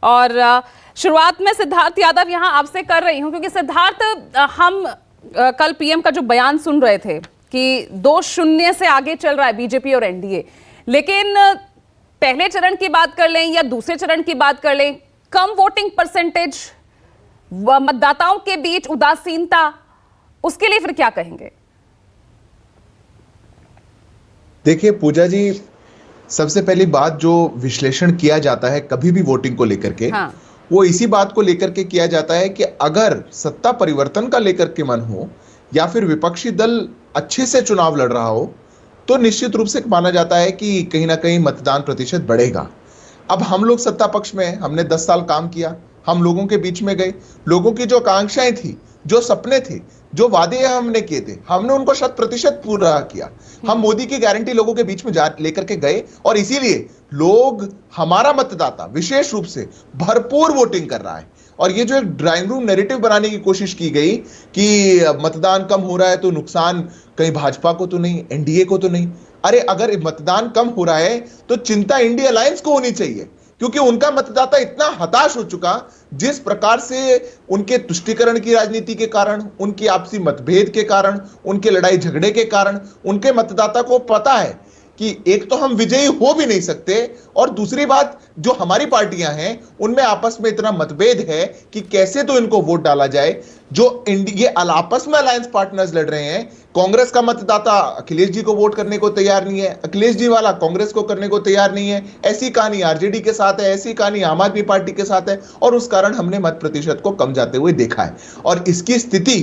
और शुरुआत में सिद्धार्थ यादव यहां आपसे कर रही हूं, क्योंकि सिद्धार्थ, हम कल पीएम का जो बयान सुन रहे थे कि 2-0 से आगे चल रहा है बीजेपी और एनडीए, लेकिन पहले चरण की बात कर लें या दूसरे चरण की बात कर लें, कम वोटिंग परसेंटेज, मतदाताओं के बीच उदासीनता, उसके लिए फिर क्या कहेंगे? देखिए पूजा जी, सबसे पहली बात जो विश्लेषण किया जाता है कभी भी वोटिंग को लेकर के, हाँ। वो इसी बात को लेकर के किया जाता है कि अगर सत्ता परिवर्तन का लेकर के मन हो या फिर विपक्षी दल अच्छे से चुनाव लड़ रहा हो, तो निश्चित रूप से माना जाता है कि कहीं ना कहीं मतदान प्रतिशत बढ़ेगा। अब हम लोग सत्ता पक्ष में हैं, हमने 10 साल काम किया, हम लोगों के बीच में गए, लोगों की जो आकांक्षाएं थी, जो सपने थे, जो वादे हमने किए थे, हमने उनको 100% पूरा किया। हम मोदी की गारंटी लोगों के बीच में लेकर के गए, और इसीलिए लोग, हमारा मतदाता विशेष रूप से भरपूर वोटिंग कर रहा है। और ये जो एक ड्राइंग रूम नैरेटिव बनाने की कोशिश की गई कि मतदान कम हो रहा है तो नुकसान कहीं भाजपा को तो नहीं, एनडीए को तो नहीं। अरे अगर मतदान कम हो रहा है तो चिंता इंडिया अलायंस को होनी चाहिए, क्योंकि उनका मतदाता इतना हताश हो चुका, जिस प्रकार से उनके तुष्टीकरण की राजनीति के कारण, उनकी आपसी मतभेद के कारण, उनके लड़ाई झगड़े के कारण, उनके मतदाता को पता है कि एक तो हम विजयी हो भी नहीं सकते, और दूसरी बात जो हमारी पार्टियां हैं उनमें आपस में इतना मतभेद है कि कैसे तो इनको वोट डाला जाए। जो ये आपस में अलायंस पार्टनर्स लड़ रहे हैं, कांग्रेस का मतदाता अखिलेश जी को वोट करने को तैयार नहीं है, अखिलेश जी वाला कांग्रेस को करने को तैयार नहीं है। ऐसी कहानी आरजेडी के साथ है, ऐसी कहानी आम आदमी पार्टी के साथ है, और उस कारण हमने मत प्रतिशत को कम जाते हुए देखा है। और इसकी स्थिति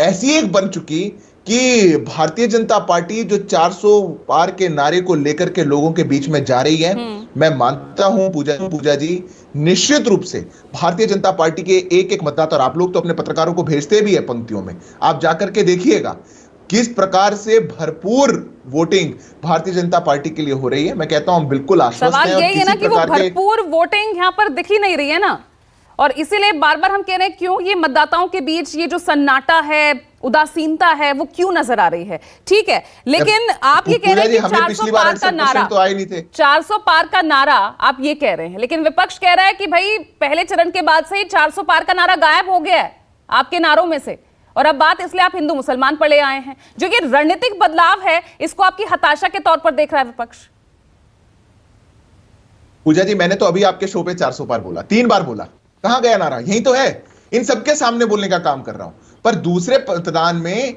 ऐसी एक बन चुकी कि भारतीय जनता पार्टी जो 400 पार के नारे को लेकर के लोगों के बीच में जा रही है, मैं मानता हूं पूजा जी, निश्चित रूप से भारतीय जनता पार्टी के एक एक मतदाता, और आप लोग तो अपने पत्रकारों को भेजते भी है पंक्तियों में, आप जाकर के देखिएगा किस प्रकार से भरपूर वोटिंग भारतीय जनता पार्टी के लिए हो रही है। मैं कहता हूं बिल्कुल आश्वस्त हैं। सवाल यही है ना कि वो भरपूर वोटिंग यहां पर दिख ही नहीं रही है ना, और इसीलिए बार बार हम कह रहे हैं क्यों ये मतदाताओं के बीच ये जो सन्नाटा है, उदासीनता है, वो क्यों नजर आ रही है? ठीक है, लेकिन आप ये कह रहे हैं कि 400 पार का नारा, तो आए नहीं थे। 400 पार का नारा आप ये कह रहे हैं, लेकिन विपक्ष कह रहा है कि भाई पहले चरण के बाद से ही 400 पार का नारा गायब हो गया है आपके नारों में से, और अब बात इसलिए आप हिंदू मुसलमान पर ले आए हैं। जो ये रणनीतिक बदलाव है, इसको आपकी हताशा के तौर पर देख रहा है विपक्ष? पूजा जी, मैंने तो अभी आपके शो पे 400 पार बोला, 3 बार बोला, कहां गया नारा? यही तो है, इन सबके सामने बोलने का काम कर रहा हूं। पर दूसरे मतदान में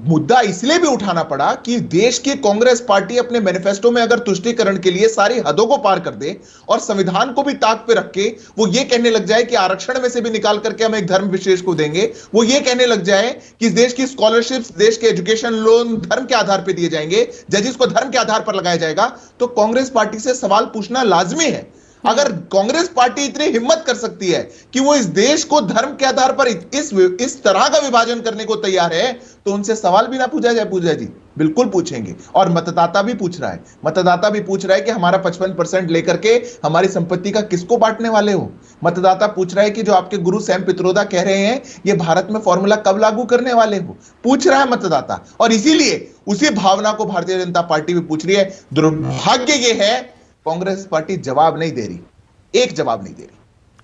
मुद्दा इसलिए भी उठाना पड़ा कि देश की कांग्रेस पार्टी अपने मैनिफेस्टो में अगर तुष्टीकरण के लिए सारी हदों को पार कर दे और संविधान को भी ताक पे रख के वो ये कहने लग जाए कि आरक्षण में से भी निकाल करके हम एक धर्म विशेष को देंगे, वो ये कहने लग जाए कि देश की स्कॉलरशिप्स, देश के एजुकेशन लोन धर्म के आधार पर दिए जाएंगे, जजेस को धर्म के आधार पर लगाया जाएगा, तो कांग्रेस पार्टी से सवाल पूछना लाजमी है। अगर कांग्रेस पार्टी इतनी हिम्मत कर सकती है कि वो इस देश को धर्म के आधार पर इस तरह का विभाजन करने को तैयार है, तो उनसे सवाल भी ना पूछा जाए पूजा जी? बिल्कुल पूछेंगे। और मतदाता भी पूछ रहा है, मतदाता भी पूछ रहा है कि हमारा 55% लेकर के हमारी संपत्ति का किसको बांटने वाले हो। मतदाता पूछ रहा है कि जो आपके गुरु सैम पित्रोदा कह रहे हैं, ये भारत में फॉर्मूला कब लागू करने वाले हो, पूछ रहा है मतदाता। और इसीलिए उसी भावना को भारतीय जनता पार्टी भी पूछ रही है। दुर्भाग्य ये है, कांग्रेस पार्टी जवाब नहीं दे रही, एक जवाब नहीं दे रही।